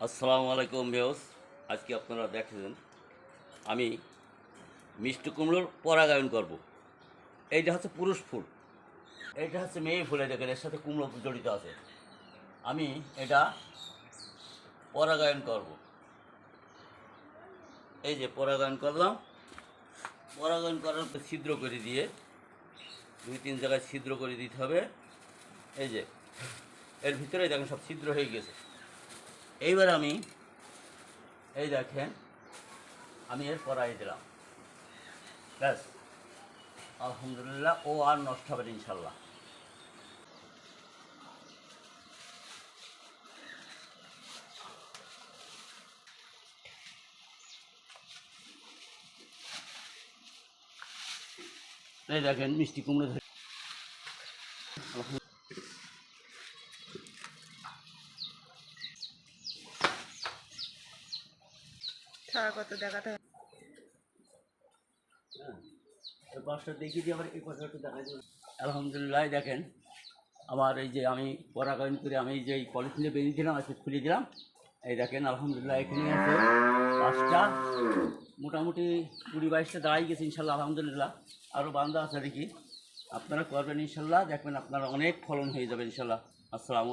আসসালামু আলাইকুম ভিউয়ার্স। আজকে আপনারা দেখেছেন আমি মিষ্টি কুমড়োর পরাগায়ন করব। এইটা হচ্ছে পুরুষ ফুল, এইটা হচ্ছে মেয়ে ফুলে, দেখেন এর সাথে কুমড়ো জড়িত আছে। আমি এটা পরাগায়ন করব। এই যে পরাগায়ন করলাম, পরাগায়ন করার পর ছিদ্র করে দিয়ে 2-3 জায়গায় ছিদ্র করে দিতে হবে। এই যে এর ভিতরে দেখেন সব ছিদ্র হয়ে গেছে। এইবার আমি এই দেখেন আমি এর পরাই দিলাম, ব্যাস আলহামদুলিল্লাহ ও আর নষ্ট হবে না ইনশাল্লাহ। এই দেখেন মিষ্টি কুমড়ো ধরে কত দেখাতে হবে। পাশটা দেখিয়ে দিয়ে আবার এই পাশটা একটু দেখাই দেবেন। আলহামদুলিল্লাহ দেখেন আমার এই যে আমি পরাগায়ন করে আমি যে পলিথিনে বেরিয়েছিলাম আজকে খুলে দিলাম। এই দেখেন আলহামদুলিল্লাহ এখানে আছে 5টা, মোটামুটি 20-22টা দাঁড়াই গেছে ইনশাল্লাহ আলহামদুলিল্লাহ। আরও বান্দা আছে দেখি, আপনারা করবেন ইনশাল্লাহ, দেখবেন আপনারা অনেক ফলন হয়ে যাবে ইনশাল্লাহ। আসসালামু